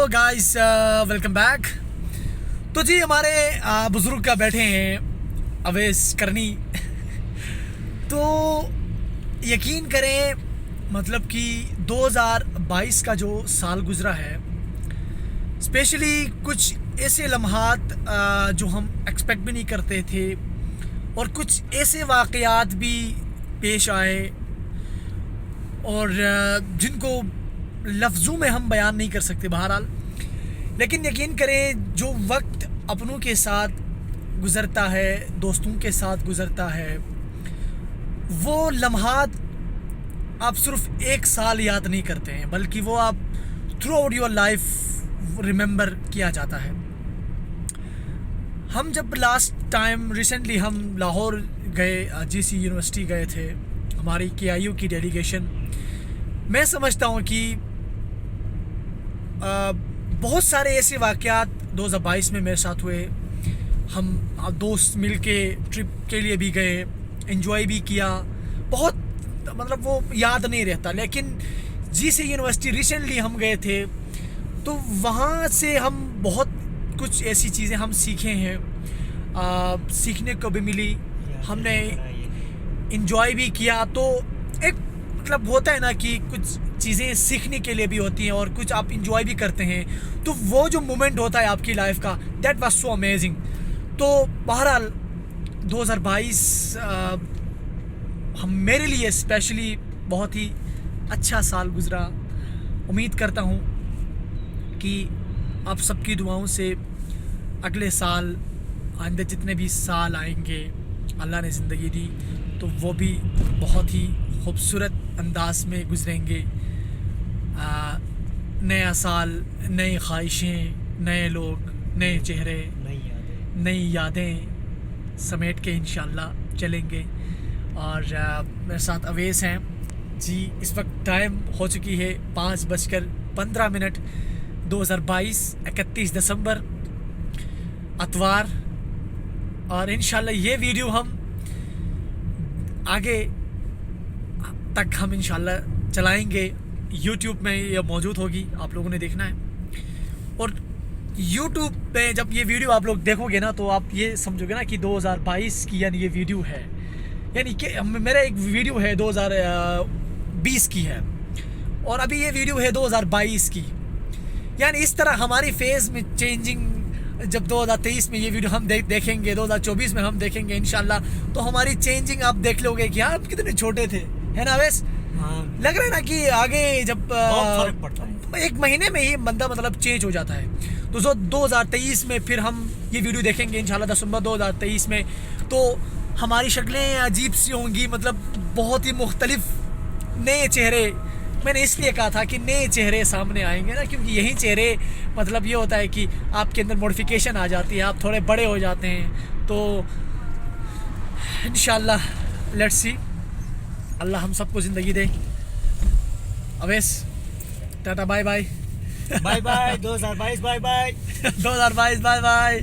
Guys, welcome back. तो जी हमारे बुजुर्ग का बैठे हैं अवैस करनी। तो यकीन करें, मतलब कि 2022 का जो साल गुजरा है, स्पेशली कुछ ऐसे लम्हात जो हम एक्सपेक्ट भी नहीं करते थे और कुछ ऐसे वाक़यात भी पेश आए और जिनको लफ्ज़ों में हम बयान नहीं कर सकते बहरहाल। लेकिन यकीन करें, जो वक्त अपनों के साथ गुज़रता है, दोस्तों के साथ गुज़रता है, वो लम्हात आप सिर्फ एक साल याद नहीं करते हैं, बल्कि वो आप through out your life remember किया जाता है। हम जब लास्ट टाइम रिसेंटली हम लाहौर गए, जीसी यूनिवर्सिटी गए थे, हमारी केआईयू की डेलीगेशन। मैं समझता हूँ कि बहुत सारे ऐसे वाक़यात 2022 में मेरे साथ हुए। हम दोस्त मिल के ट्रिप के लिए भी गए, एंजॉय भी किया, बहुत मतलब वो याद नहीं रहता। लेकिन जीसी यूनिवर्सिटी रिसेंटली हम गए थे, तो वहाँ से हम बहुत कुछ ऐसी चीज़ें हम सीखे हैं, सीखने को भी मिली, हमने एंजॉय भी किया। तो एक मतलब होता है ना कि कुछ चीज़ें सीखने के लिए भी होती हैं और कुछ आप इंजॉय भी करते हैं। तो वो जो मोमेंट होता है आपकी लाइफ का, दैट वाज सो अमेजिंग। तो बहरहाल 2022 हम मेरे लिए स्पेशली बहुत ही अच्छा साल गुज़रा। उम्मीद करता हूँ कि आप सबकी दुआओं से अगले साल, आइंदा जितने भी साल आएंगे, अल्लाह ने ज़िंदगी दी तो वो भी बहुत ही खूबसूरत अंदाज में गुजरेंगे। नया साल, नई ख्वाहिशें, नए लोग, नए चेहरे, नई यादें समेट के इंशाल्लाह चलेंगे। और मेरे साथ अवैस हैं जी। इस वक्त टाइम हो चुकी है 5:15, 2022 31 दिसंबर अतवार। और इंशाल्लाह ये वीडियो हम आगे तक हम इंशाल्लाह चलाएंगे। यूट्यूब में ये मौजूद होगी, आप लोगों ने देखना है। और यूट्यूब पे जब ये वीडियो आप लोग देखोगे ना, तो आप ये समझोगे ना कि 2022 की यानी ये वीडियो है, यानी कि मेरा एक वीडियो है 2020 की है और अभी ये वीडियो है 2022 की। यानी इस तरह हमारी फेज़ में चेंजिंग, जब 2023 में ये वीडियो हम देखेंगे, 2024 में हम देखेंगे इंशाल्लाह, तो हमारी चेंजिंग आप देख लोगे कि आप कितने छोटे थे, है ना वैस? हाँ। लग रहा है ना कि आगे जब बहुत फर्क पड़ता है, एक महीने में ही बंदा मतलब चेंज हो जाता है। तो 2023 में फिर हम ये वीडियो देखेंगे इंशाल्लाह दिसंबर 2023 में, तो हमारी शक्लें अजीब सी होंगी, मतलब बहुत ही मुख्तलिफ नए चेहरे। मैंने इसलिए कहा था कि नए चेहरे सामने आएंगे ना, क्योंकि यही चेहरे मतलब ये होता है कि आपके अंदर मॉडिफिकेशन आ जाती है, आप थोड़े बड़े हो जाते हैं। तो इंशाल्लाह लेट्स सी, अल्लाह हम सबको ज़िंदगी दे। Awais, tata, bye bye. Bye bye 2022, bye bye 2022, bye bye.